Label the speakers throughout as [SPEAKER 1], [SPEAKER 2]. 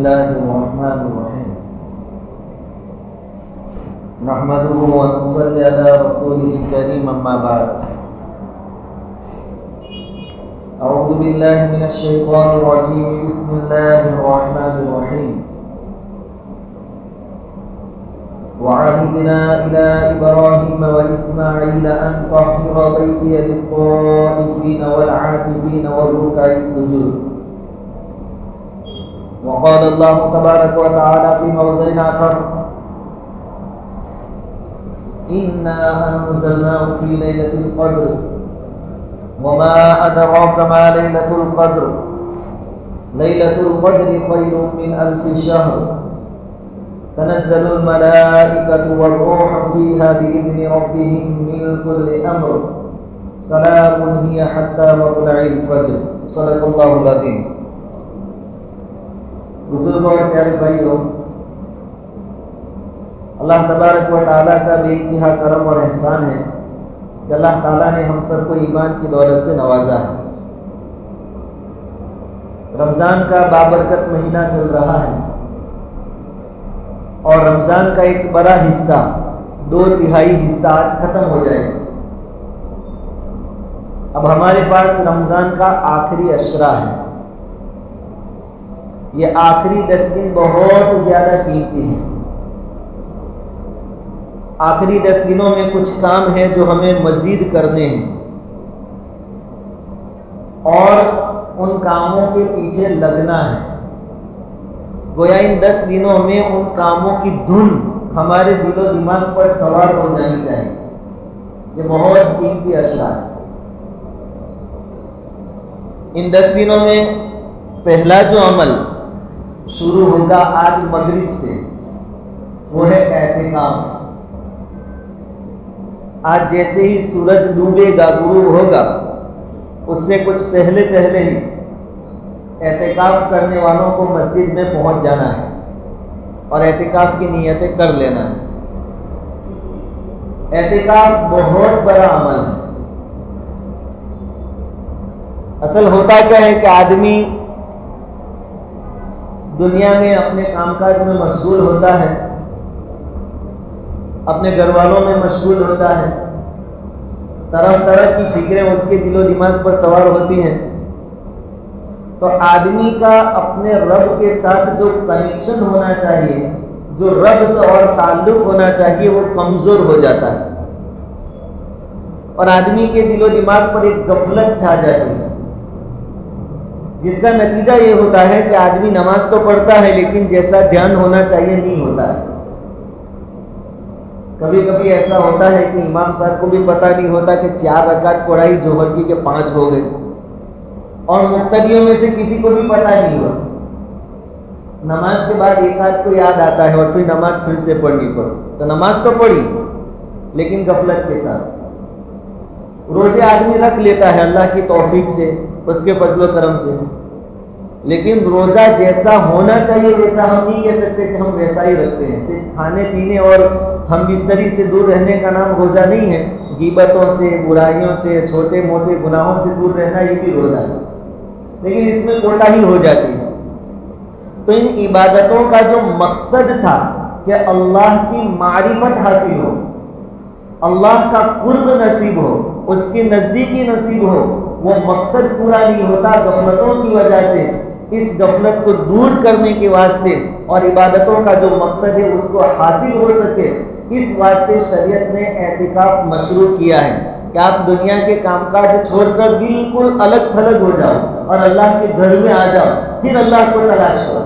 [SPEAKER 1] الله الرحمن الرحيم نحمده ونصلي على رسوله الكريم أما بعد أعوذ بالله من الشيطان الرجيم بسم الله الرحمن الرحيم وعهدنا إلى إبراهيم وإسماعيل أن طهر بيتي للطائفين والعاكفين والركع السجود وقال الله تبارك وتعالى في موضع آخر إنا أنزلناه في ليلة القدر وما أدراك ما ليلة القدر ليلة القدر خير من 1000 شهر تنزل الملائكة والروح فيها بإذن ربهم من كل أمر سلام هي حتى مطلع الفجر صدق الله العظيم. بزرگوں اور پیارے بھائیوں، اللہ تبارک و تعالیٰ کا بے انتہا کرم اور احسان ہے کہ اللہ تعالیٰ نے ہم سب کو ایمان کی دولت سے نوازا ہے. رمضان کا بابرکت مہینہ چل رہا ہے اور رمضان کا ایک بڑا حصہ 2/3 حصہ آج ختم ہو جائے گا. اب ہمارے پاس رمضان کا آخری عشرہ ہے. یہ آخری 10 دن بہت زیادہ قیمتی ہیں. آخری 10 دنوں میں کچھ کام ہیں جو ہمیں مزید کرنے ہیں اور ان کاموں کے پیچھے لگنا ہے. گویا ان 10 دنوں میں ان کاموں کی دھن ہمارے دل و دماغ پر سوار ہو جانی چاہیے. یہ بہت قیمتی اشیاء ہے. ان 10 دنوں میں پہلا جو عمل شروع ہوگا آج مغرب سے وہ ہے اعتکاف. آج جیسے ہی سورج ڈوبے گا، غروب ہوگا، اس سے کچھ پہلے ہی اعتکاف کرنے والوں کو مسجد میں پہنچ جانا ہے اور اعتکاف کی نیتیں کر لینا ہے. اعتکاف بہت بڑا عمل ہے. اصل ہوتا کیا ہے کہ آدمی دنیا میں اپنے کام کاج میں مشغول ہوتا ہے، اپنے گھر والوں میں مشغول ہوتا ہے، طرح کی فکریں اس کے دل و دماغ پر سوار ہوتی ہیں، تو آدمی کا اپنے رب کے ساتھ جو کنیکشن ہونا چاہیے، جو ربط اور تعلق ہونا چاہیے، وہ کمزور ہو جاتا ہے اور آدمی کے دل و دماغ پر ایک غفلت چھا جاتی ہے، جس کا نتیجہ یہ ہوتا ہے کہ آدمی نماز تو پڑھتا ہے لیکن جیسا دھیان ہونا چاہیے نہیں ہوتا ہے. کبھی کبھی ایسا ہوتا ہے کہ امام صاحب کو بھی پتہ نہیں ہوتا کہ 4 رکعت پڑھائی ظہر کی کہ 5 ہو گئے، اور مقتدیوں میں سے کسی کو بھی پتہ نہیں ہوتا. نماز کے بعد ایک آدھ کو یاد آتا ہے اور پھر نماز پھر سے پڑھنی پڑتی. تو نماز تو پڑھی لیکن غفلت کے ساتھ. روزے آدمی رکھ لیتا ہے اللہ کی توفیق سے، اس کے فضل و کرم سے، لیکن روزہ جیسا ہونا چاہیے ویسا ہم نہیں کہہ سکتے کہ ہم ویسا ہی رکھتے ہیں. صرف کھانے پینے اور ہم بستری سے دور رہنے کا نام روزہ نہیں ہے. غیبتوں سے، برائیوں سے، چھوٹے موٹے گناہوں سے دور رہنا یہ بھی روزہ ہے، لیکن اس میں کوتاہی ہو جاتی ہے. تو ان عبادتوں کا جو مقصد تھا کہ اللہ کی معرفت حاصل ہو، اللہ کا قرب نصیب ہو، اس کی نزدیکی نصیب ہو، وہ مقصد پورا نہیں ہوتا غفلتوں کی وجہ سے. اس غفلت کو دور کرنے کے واسطے اور عبادتوں کا جو مقصد ہے اس کو حاصل ہو سکے، اس واسطے شریعت نے اعتکاف مشروع کیا ہے کہ آپ دنیا کے کام کاج چھوڑ کر بالکل الگ تھلگ ہو جاؤ اور اللہ کے گھر میں آ جاؤ، پھر اللہ کو تلاش کرو.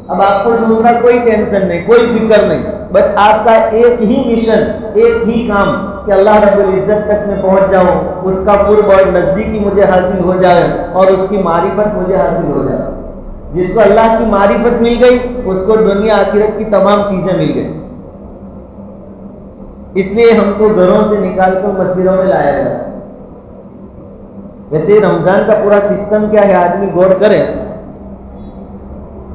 [SPEAKER 1] اب آپ کو دوسرا کوئی ٹینشن نہیں، کوئی فکر نہیں، بس آپ کا ایک ہی مشن، ایک ہی کام کہ اللہ رب العزت تک میں پہنچ جاؤں، اس کا قرب اور نزدیکی مجھے حاصل ہو جائے اور اس کی معرفت مجھے حاصل ہو جائے. جس کو اللہ کی معرفت مل گئی اس کو دنیا آخرت کی تمام چیزیں مل گئی. اس لیے ہم کو گھروں سے نکال کر مسجدوں میں لایا جاتا ہے. ویسے رمضان کا پورا سسٹم کیا ہے آدمی غور کرے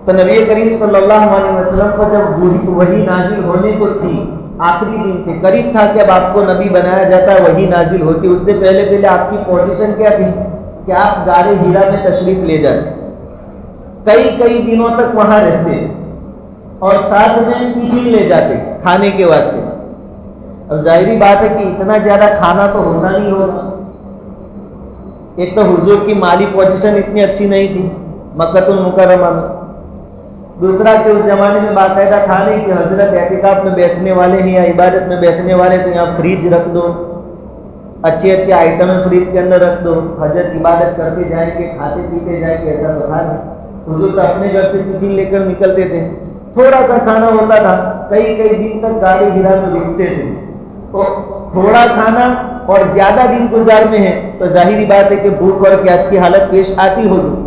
[SPEAKER 1] تو نبی کریم صلی اللہ علیہ وسلم کو جب وحی نازل ہونے کو تھی، آخری دن تھے، قریب تھا کہ اب آپ کو نبی بنایا جاتا ہے، وحی نازل ہوتی. اس سے پہلے آپ کی پوزیشن کیا تھی کہ آپ غار ہیرا میں تشریف لے جاتے. کئی کئی دنوں تک وہاں رہتے اور ساتھ میں ٹفن لے جاتے کھانے کے واسطے. اب ظاہری بات ہے کہ اتنا زیادہ کھانا تو ہوتا نہیں ہوگا. ایک تو حضور کی مالی پوزیشن اتنی اچھی نہیں تھی مکہ المکرمہ میں. دوسرا کہ اس زمانے میں باقاعدہ تھا نہیں کہ حضرت اعتکاف میں بیٹھنے والے ہیں یا عبادت میں بیٹھنے والے تو یہاں فریج رکھ دو, اچھے اچھے آئٹم فریج کے اندر رکھ دو, حضرت عبادت کرتے جائیں گے کھاتے پیتے جائیں گے, ایسا تو تھا نہیں. حضور تو اپنے گھر سے ٹفن لے کر نکلتے تھے, تھوڑا سا کھانا ہوتا تھا, کئی کئی دن تک غار حرا میں رکتے تھے. تو تھوڑا کھانا اور زیادہ دن گزارنے ہیں تو ظاہری بات ہے کہ بھوک اور پیاس کی حالت پیش آتی ہوگی.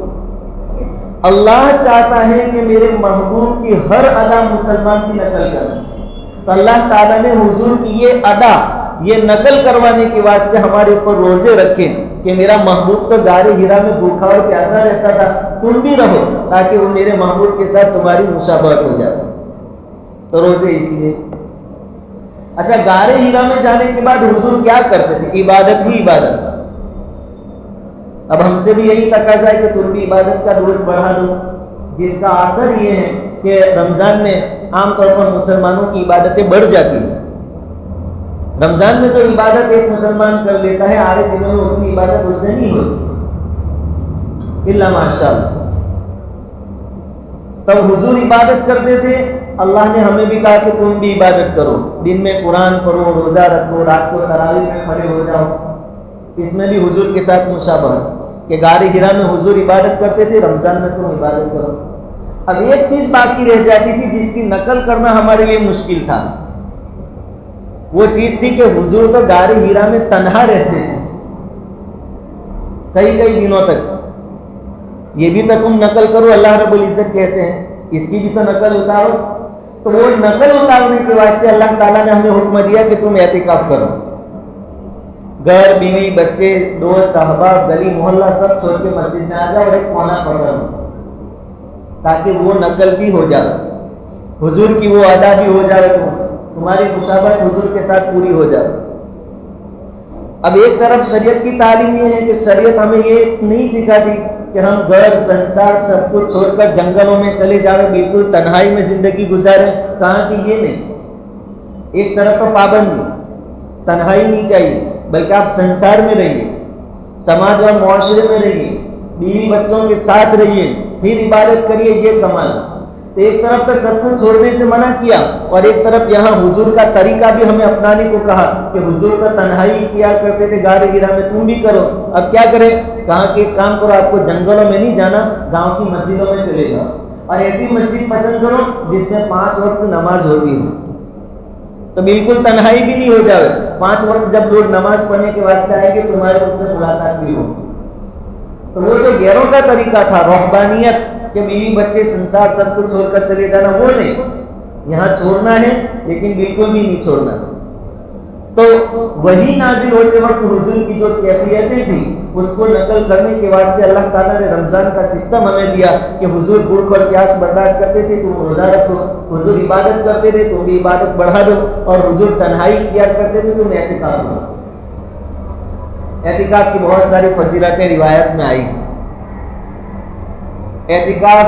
[SPEAKER 1] اللہ چاہتا ہے کہ میرے محبوب کی ہر ادا مسلمان کی نقل کریں, تو اللہ تعالیٰ نے حضور کی یہ ادا, یہ نقل کروانے کے واسطے ہمارے اوپر روزے رکھے کہ میرا محبوب تو غار حرا میں بھوکا اور پیاسا رہتا تھا, تم بھی رہو تاکہ وہ میرے محبوب کے ساتھ تمہاری مشابہت ہو جائے. تو روزے اس لیے. اچھا, غار حرا میں جانے کے بعد حضور کیا کرتے تھے؟ عبادت ہی عبادت. اب ہم سے بھی یہی تقاضا ہے کہ تم بھی عبادت کا روز بڑھا دو, جس کا اثر یہ ہے کہ رمضان میں عام طور پر مسلمانوں کی عبادتیں بڑھ جاتی ہیں. رمضان میں جو عبادت ایک مسلمان کر لیتا ہے آگے دنوں میں اتنی عبادت اس سے نہیں ہوتی الا ماشاء اللہ. تب حضور عبادت کرتے تھے. اللہ نے ہمیں بھی کہا کہ تم بھی عبادت کرو, دن میں قرآن پڑھو, روزہ رکھو, رات کو تراویح میں کھڑے ہو جاؤ. اس میں بھی حضور کے ساتھ مشابہت کہ غار حرا میں حضور عبادت کرتے تھے, رمضان میں تم عبادت کرو. اب ایک چیز باقی رہ جاتی تھی جس کی نقل کرنا ہمارے لیے مشکل تھا. وہ چیز تھی کہ حضور تو غار حرا میں تنہا رہتے تھے کئی کئی دنوں تک. یہ بھی تو تم نقل کرو, اللہ رب العزت کہتے ہیں, اس کی بھی تو نقل اتارو. تو وہ نقل اتارنے کے واسطے اللہ تعالیٰ نے ہمیں حکم دیا کہ تم اعتکاف کرو. گھر بیوی بچے دوست احباب گلی محلہ سب چھوڑ کے مسجد میں آ جاؤ اور ایک کونا پکڑ لو تاکہ وہ نقل بھی ہو جائے, حضور کی وہ ادا بھی ہو جائے, تمہاری مشابہت حضور کے ساتھ پوری ہو جائے. اب ایک طرف شریعت کی تعلیم یہ ہے کہ شریعت ہمیں یہ نہیں سکھاتی کہ ہم گھر سنسار سب کچھ چھوڑ کر جنگلوں میں چلے جائیں, بالکل تنہائی میں زندگی گزاریں. کہاں کہ یہ نہیں. ایک طرف تو پابندی, تنہائی نہیں چاہیے, بلکہ آپ سنسار میں رہیے, سماج اور معاشرے میں رہیے, بیوی بچوں کے ساتھ رہیے, پھر عبادت کریے. یہ کمال. تو ایک طرف تو سب کچھ چھوڑنے سے منع کیا اور ایک طرف یہاں حضور کا طریقہ بھی ہمیں اپنانے کو کہا کہ حضور کا تنہائی اختیار کرتے تھے غار حرا میں, تم بھی کرو. اب کیا کریں؟ کہا کہ ایک کام کرو, آپ کو جنگلوں میں نہیں جانا, گاؤں کی مسجدوں میں چلے جاؤ اور ایسی مسجد پسند کرو جس میں 5 وقت نماز ہوتی ہو, تو بالکل تنہائی بھی نہیں ہو جائے. 5 وقت جب لوگ نماز پڑھنے کے واسطے آئے گے تمہارے ان سے ملاقات بھی ہو. تو وہ جو غیروں کا طریقہ تھا رہبانیت کہ بیوی بچے سنسار سب کچھ چھوڑ کر چلے جانا, وہ نہیں. یہاں چھوڑنا ہے لیکن بالکل بھی نہیں چھوڑنا. تو وہی نازل ہوتے وقت حضور کی جو کیفیتیں تھیں اس کو نقل کرنے کے واسطے اللہ تعالیٰ نے رمضان کا سسٹم ہمیں دیا کہ حضور بھوک اور پیاس برداشت کرتے تھے, تم روزہ رکھو. حضور عبادت کرتے تھے, تم بھی عبادت بڑھا دو. اور حضور تنہائی اختیار کرتے تھے, تم اعتکاف کرو. اعتکاف کی بہت ساری فضیلتیں روایت میں آئی. اعتکاف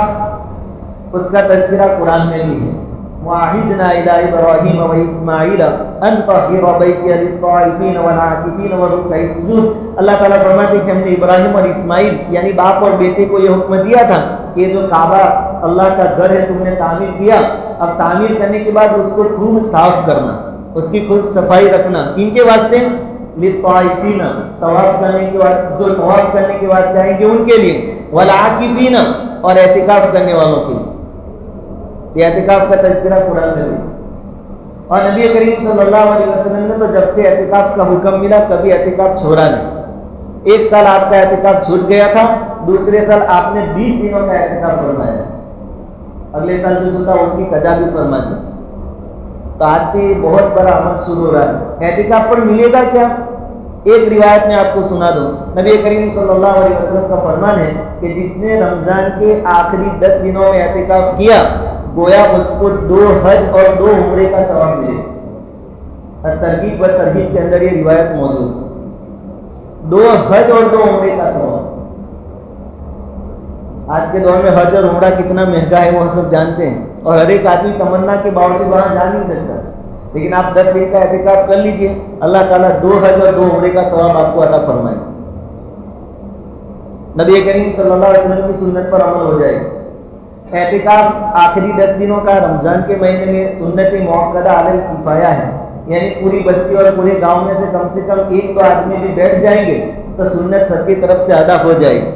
[SPEAKER 1] اس کا تذکرہ قرآن میں بھی ہے. وَعَهِدْنَا إِلَىٰ إِبْرَاهِيمَ وَإِسْمَاعِيلَ أَن طَهِّرَ بَيْتِيَ لِلطَّائِفِينَ وَالْعَاكِفِينَ وَالرُّكَّعِ السُّجُودِ. اللہ تعالیٰ فرماتے ہیں کہ ہم نے ابراہیم اور اسماعیل یعنی باپ اور بیٹے کو یہ حکم دیا تھا کہ یہ جو کعبہ اللہ کا گھر ہے تم نے تعمیر کیا, اب تعمیر کرنے کے بعد اس کو خوب صاف کرنا, اس کی خوب صفائی رکھنا. کن کے واسطے؟ للطائفین, طواف کرنے کے بعد جو طواف کرنے کے واسطے آئیں گے ان کے لیے, والعاکفین اور اعتکاف کرنے والوں کے لیے. یہ اعتکاف کا تذکرہ قرآن میں بھی. اور نبی کریم صلی اللہ علیہ وسلم نے تو جب سے اعتکاف کا حکم ملا کبھی اعتکاف چھوڑا نہیں. 1 سال آپ کا اعتکاف چھوٹ گیا تھا, دوسرے سال آپ نے 20 دنوں کا اعتکاف فرمایا, اگلے سال جو چھوٹا اس کی قضا بھی فرما دی. تو آج سے یہ بہت بڑا عمل شروع ہو رہا ہے. اعتکاف پر ملے گا کیا؟ ایک روایت میں آپ کو سنا دوں. نبی کریم صلی اللہ علیہ وسلم کا فرمان ہے کہ جس نے رمضان کے آخری 10 دنوں میں اعتکاف کیا گویا اس کو 2 حج اور 2 عمرے کا ثواب ملے. ترغیب و ترہیب کے اندر یہ روایت موجود ہے, 2 حج اور 2 عمرے کا ثواب. آج کے دور میں حج اور عمرہ کتنا مہنگا ہے وہ سب جانتے ہیں، اور ہر ایک آدمی تمنا کے باوجود وہاں جا نہیں سکتا، لیکن آپ 10 دن کا اعتکاف کر لیجئے، اللہ تعالیٰ 2 حج اور 2 عمرے کا ثواب آپ کو عطا فرمائے۔ نبی کریم صلی اللہ علیہ وسلم کی سنت پر عمل ہو جائے گا۔ اعتکاف آخری 10 دنوں کا رمضان کے مہینے میں سنت موقدہ علی الکفایہ ہے، یعنی پوری بستی اور پورے گاؤں میں سے کم 1 تو آدمی بھی بیٹھ جائیں گے تو سنت سب کی طرف سے ادا ہو جائے گی،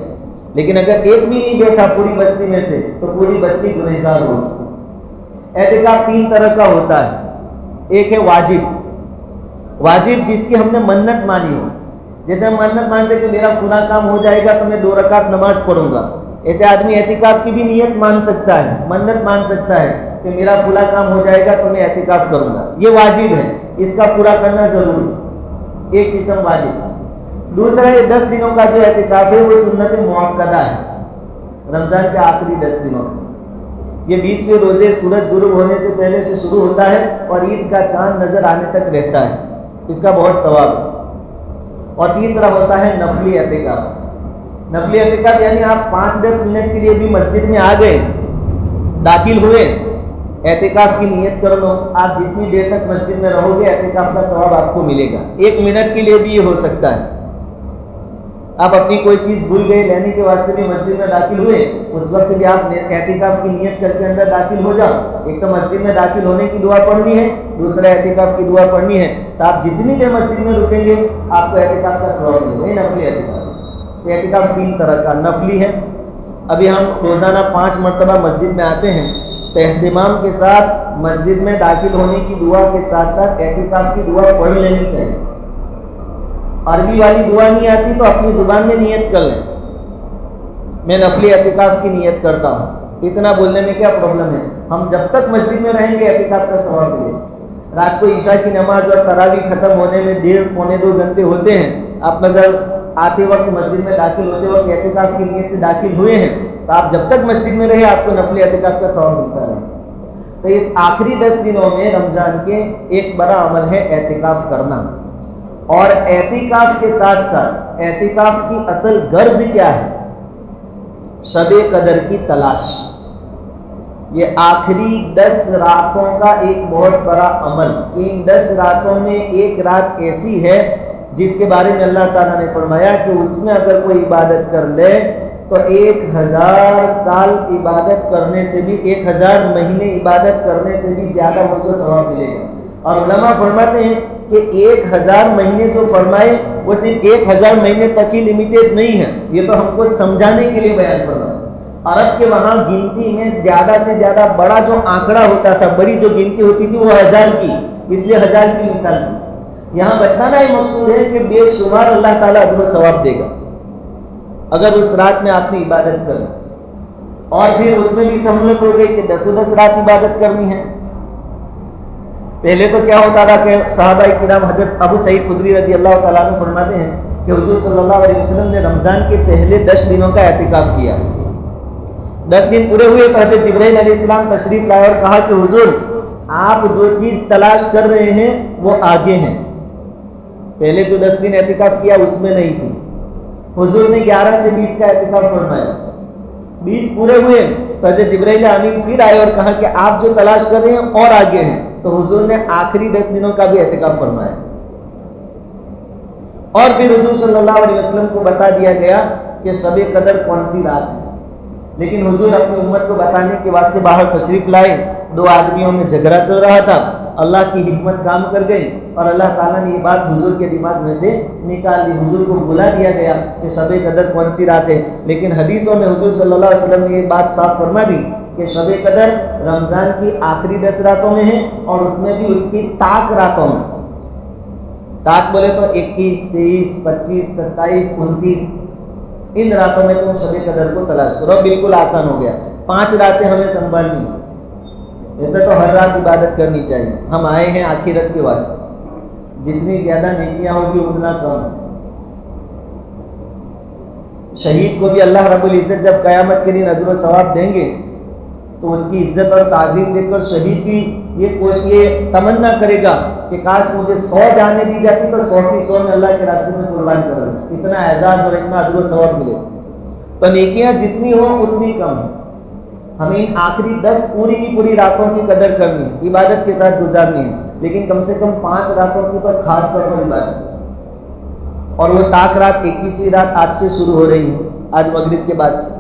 [SPEAKER 1] لیکن اگر ایک بھی نہیں بیٹھا پوری بستی میں سے تو پوری بستی گنہگار ہوگی۔ اعتکاف 3 طرح کا ہوتا ہے، ایک ہے واجب جس کی ہم نے منت مانی ہو، جیسے ہم منت مانتے کہ میرا پورا کام ہو جائے گا تو میں 2 رکعت نماز پڑھوں گا، ایسے آدمی اعتکاف کی بھی نیت مان سکتا ہے، منت مان سکتا ہے کہ میرا پورا کام ہو جائے گا تو میں اعتکاف کروں گا، یہ واجب ہے، اس کا پورا کرنا ضروری، ایک قسم واجب۔ دوسرا یہ 10 دنوں کا جو اعتکاف ہے وہ سنت موقدہ ہے، رمضان کے آخری 10 دنوں میں، یہ 20ویں روزے سورج غروب ہونے سے پہلے سے شروع ہوتا ہے اور عید کا چاند نظر آنے تک رہتا ہے، اس کا بہت ثواب ہے۔ اور تیسرا ہوتا ہے نفلی اعتکاف۔ نفلی اعتکاف یعنی آپ 5-10 منٹ کے لیے بھی مسجد میں آ گئے، داخل ہوئے، اعتکاف کی نیت کر لو، آپ جتنی دیر تک مسجد میں رہو گے اعتکاف کا ثواب آپ کو ملے گا، 1 منٹ کے لیے بھی یہ ہو سکتا ہے۔ آپ اپنی کوئی چیز بھول گئے لینے کے واسطے بھی مسجد میں داخل ہوئے، اس وقت بھی آپ اعتکاف کی نیت کر کے اندر داخل ہو جاؤ، ایک تو مسجد میں داخل ہونے کی دعا پڑھنی ہے، دوسرا اعتکاف کی دعا پڑھنی ہے، تو آپ جتنی دیر مسجد میں رکیں گے آپ کو اعتکاف کا ثواب ملے گا۔ یہ نفلی اعتکاف، یہ اعتکاف 3 طرح کا نفلی ہے۔ ابھی ہم روزانہ 5 مرتبہ مسجد میں آتے ہیں تو اہتمام کے ساتھ مسجد میں داخل ہونے کی دعا کے ساتھ ساتھ اعتکاف کی دعا پڑھ لینی چاہیے۔ عربی والی دعا نہیں آتی تو اپنی زبان میں نیت کر لیں، میں نفلی اعتکاف کی نیت کرتا ہوں، اتنا بولنے میں کیا پرابلم ہے، ہم جب تک مسجد میں رہیں گے اعتکاف کا ثواب ملے گا۔ رات کو عشاء کی نماز اور تراویح ختم ہونے میں 1.5-2 گھنٹے ہوتے ہیں، آپ اگر آتے وقت مسجد میں داخل ہوتے وقت اعتکاف کی نیت سے داخل ہوئے ہیں تو آپ جب تک مسجد میں رہے آپ کو نفلی اعتکاف کا ثواب ملتا رہے۔ تو اس آخری 10 دنوں میں رمضان کے ایک بڑا عمل ہے اعتکاف کرنا، اور اعتکاف کے ساتھ ساتھ اعتکاف کی اصل غرض کیا ہے؟ شب قدر کی تلاش۔ یہ آخری 10 راتوں کا ایک بہت بڑا عمل، ان 10 راتوں میں ایک رات ایسی ہے جس کے بارے میں اللہ تعالیٰ نے فرمایا کہ اس میں اگر کوئی عبادت کر لے تو 1000 سال عبادت کرنے سے بھی، 1000 مہینے عبادت کرنے سے بھی زیادہ اس کو ثواب ملے گا۔ اور علماء فرماتے ہیں کہ 1000 مہینے جو فرمائے وہ صرف 1000 مہینے تک ہی لمیٹیڈ نہیں ہے، یہ تو ہم کو سمجھانے کے لیے بیان فرمایا۔ عرب کے وہاں گنتی میں زیادہ سے زیادہ بڑا جو آنکڑا ہوتا تھا، بڑی جو گنتی ہوتی تھی وہ 1000 کی، اس لیے 1000 کی مثال دی۔ یہاں بتانا یہ مقصود ہے کہ بے شمار اللہ تعالیٰ اجر و ثواب دے گا اگر اس رات میں آپ نے عبادت کر، اور پھر اس میں بھی سہولت ہو گئی کہ 10 رات عبادت کرنی ہے۔ پہلے تو کیا ہوتا تھا کہ صحابہ کرام، حضرت ابو سعید خدری رضی اللہ تعالیٰ عنہ فرماتے ہیں کہ حضور صلی اللہ علیہ وسلم نے رمضان کے پہلے 10 دنوں کا اعتکاف کیا، 10 دن پورے ہوئے تو حضرت جبرائیل علیہ السلام تشریف لائے اور کہا کہ حضور آپ جو چیز تلاش کر رہے ہیں وہ آگے ہیں، پہلے جو 10 دن اعتکاف کیا اس میں نہیں تھی۔ حضور نے 11 سے 20 کا اعتکاف فرمایا، 20 پورے ہوئے تو حضرت جبرائیل امین پھر آئے اور کہا کہ آپ جو تلاش کر رہے ہیں اور آگے ہیں، تو حضور نے آخری 10 دنوں کا بھی اعتکاف فرمایا، اور پھر حضور صلی اللہ علیہ وسلم کو بتا دیا گیا کہ شب قدر کون سی رات ہے، لیکن حضور اپنی امت کو بتانے کے واسطے باہر تشریف لائے، 2 آدمیوں میں جھگڑا چل رہا تھا، اللہ کی حکمت کام کر گئی اور اللہ تعالیٰ نے یہ بات حضور کے دماغ میں سے نکال دی، حضور کو بلا دیا گیا کہ شب قدر کون سی رات ہے، لیکن حدیثوں میں حضور صلی اللہ علیہ وسلم نے یہ بات صاف فرما دی کہ شب قدر رمضان کی آخری 10 راتوں میں ہے، اور اس میں بھی اس کی طاق راتوں میں، طاق بولے تو 21، 23، 25، 27، 29، ان راتوں میں تم شب قدر کو تلاش کرو۔ بالکل آسان ہو گیا، 5 راتیں ہمیں سنبھالنی ہیں، ویسے تو ہر رات عبادت کرنی چاہیے، ہم آئے ہیں آخرت کے واسطے، جتنی زیادہ نیکیاں ہوگی اتنا کم۔ شہید کو بھی اللہ رب العزت جب قیامت کے دن اجر و ثواب دیں گے تو اس کی عزت اور تعظیم دیکھ کر شہید بھی یہ تمنا کرے گا کہ کاش مجھے 100 جانیں دی جاتی تو 100 کی 100 میں اللہ کے راستے میں قربان کر دیتا، اتنا اعزاز اور اتنا اجر و ثواب ملے۔ تو نیکیاں جتنی ہوں اتنی کم ہیں. ہمیں ان آخری 10 پوری کی پوری راتوں کی قدر کرنی ہے, عبادت کے ساتھ گزارنی ہے, لیکن کم سے کم 5 راتوں کی تو خاص طور پر عبادت, اور وہ تاک رات 21ویں رات آج سے شروع ہو رہی ہے, آج مغرب کے بعد سے.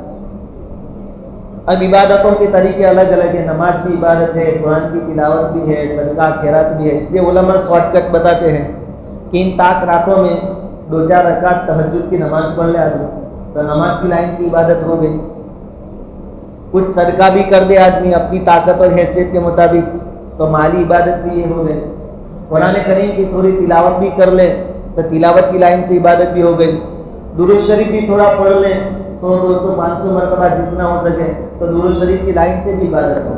[SPEAKER 1] اب عبادتوں کے طریقے الگ الگ ہیں. نماز بھی عبادت ہے, قرآن کی تلاوت بھی ہے, صدقہ خیرات بھی ہے. اس لیے علماء شارٹ کٹ بتاتے ہیں کہ ان تاک راتوں میں 2-4 رکعت تہجد کی نماز پڑھ لے آدمی تو نماز کی لائن کی عبادت ہو گئی. کچھ صدقہ بھی کر دے آدمی اپنی طاقت اور حیثیت کے مطابق تو مالی عبادت بھی یہ ہو گئی. قرآن کریم کی تھوڑی تلاوت بھی کر لے تو تلاوت کی لائن سے عبادت بھی ہو گئی. درود شریف بھی تھوڑا پڑھ لیں 100 200 500 مرتبہ جتنا ہو سکے تو درود شریف کی لائن سے بھی عبادت ہو.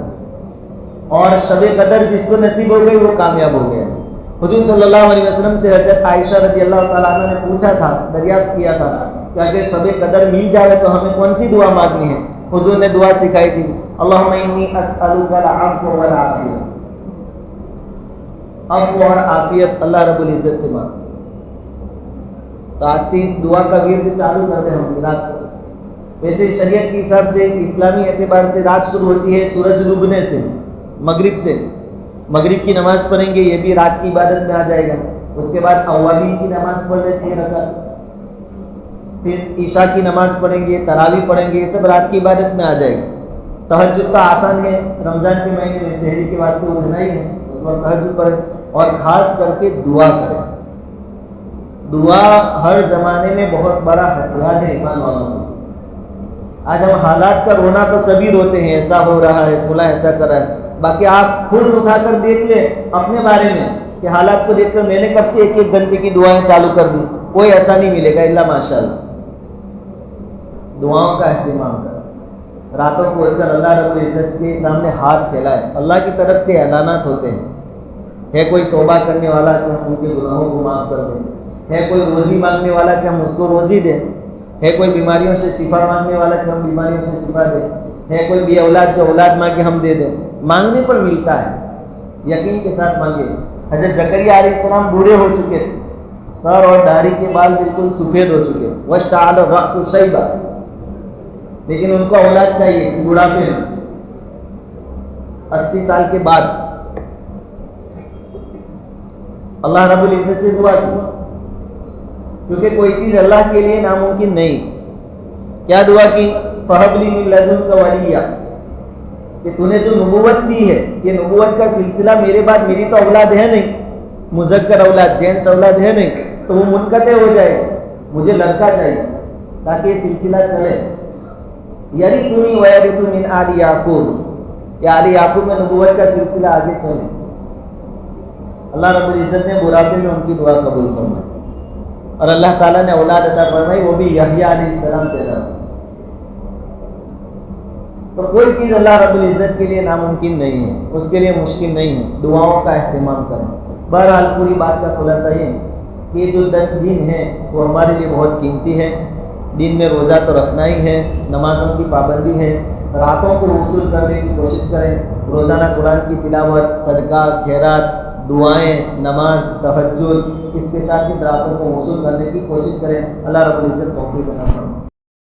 [SPEAKER 1] اور شب قدر جس کو نصیب ہو گئی وہ کامیاب ہو گیا. حضور صلی اللہ علیہ وسلم سے حضرت عائشہ رضی اللہ تعالیٰ عنہ نے پوچھا تھا, دریافت کیا تھا کہ اگر شب قدر مل جائے تو ہمیں کون سی دعا مانگنی ہے. حضور نے دعا سکھائی تھی, اللہم انی اسألک العفو والعافیہ. عفو اور عافیت اللہ رب العزت سے مانگ. تو آج سے اس دعا کا ورد چالو کر دیں ہم رات کو. ویسے شریعت کے حساب سے اسلامی اعتبار سے رات شروع ہوتی ہے سورج ڈوبنے سے, مغرب سے. مغرب کی نماز پڑھیں گے یہ بھی رات کی عبادت میں آ جائے گا. اس کے بعد اوابین کی نماز پڑھ لیں 6 رکعت, پھر عشاء کی نماز پڑھیں گے, تراویح پڑھیں گے, یہ سب رات کی عبادت میں آ جائے گا. تہجد تو آسان ہے, رمضان کے مہینے میں سحری کے واسطے اٹھنا ہی ہے, اس وقت تہجد پڑھیں. اور خاص کر کے دعا کریں. دعا ہر زمانے میں بہت بڑا ہتھیار ہے ایمان والوں کا. آج ہم حالات کا رونا تو سبھی روتے ہیں, ایسا ہو رہا ہے, فلاں ایسا کر رہا ہے. باقی آپ خود اٹھا کر دیکھ لیں اپنے بارے میں کہ حالات کو دیکھ کر میں نے کب سے 1-1 گھنٹے کی دعائیں چالو کر دی. کوئی ایسا نہیں ملے گا الا ماشاءاللہ. دعاؤں کا اہتمام کریں. راتوں کو اٹھ کر اللہ رب العزت کے سامنے ہاتھ پھیلائیں. اللہ کی طرف سے اعلانات ہوتے ہیں. ہے کوئی توبہ کرنے والا کہ ہم ان کے گناہوں کو معاف کر دیں. ہے کوئی روزی مانگنے والا کہ ہم اس کو روزی دیں. ہے کوئی بیماریوں سے شفا مانگنے والا کہ ہم بیماریوں سے شفا دیں. ہے کوئی بے اولاد جو اولاد مانگے ہم دے دیں. مانگنے پر ملتا ہے, یقین کے ساتھ مانگے. حضرت زکریا علیہ السلام بوڑھے ہو چکے تھے, سر اور داڑھی کے بال بالکل سفید ہو چکے, واشتعل الرأس شیبا, لیکن ان کو اولاد چاہیے بڑھاپے میں 80 سال کے بعد. اللہ رب العزت سے دعا کی, کیونکہ کوئی چیز اللہ کے لیے ناممکن نہیں. کیا دعا کی؟ فَهَبْ لِي مِن لَّدُنْكَ وَلِيًّا, کہ تو نے جو نبوت دی ہے یہ نبوت کا سلسلہ میرے بعد, میری تو اولاد ہے نہیں, مذکر اولاد جینس اولاد ہے نہیں, تو وہ منقطع ہو جائے گا. مجھے لڑکا چاہیے تاکہ یہ سلسلہ چلے. یرثنی ویرث من آل یعقوب, کہ آل یعقوب میں نبوت کا سلسلہ آگے چلے. اللہ رب العزت نے بڑھاپے میں ان کی دعا قبول فرمائی, اور اللہ تعالیٰ نے اولاد عطا فرمائی, وہ بھی یحییٰ علیہ السلام پیدا ہوئے. تو کوئی چیز اللہ رب العزت کے لیے ناممکن نہیں ہے, اس کے لیے مشکل نہیں ہے. دعاؤں کا اہتمام کریں. بہرحال پوری بات کا خلاصہ یہ ہے کہ یہ جو 10 دن ہیں وہ ہمارے لیے بہت قیمتی ہے. دن میں روزہ تو رکھنا ہی ہے, نمازوں کی پابندی ہے, راتوں کو وصول کرنے کی کوشش کریں. روزانہ قرآن کی تلاوت, صدقہ خیرات, دعائیں, نماز, تہجد, اس کے ساتھ ہی راتوں کو وصول کرنے کی کوشش کریں. اللہ رب العزت توفیق عطا فرمائے.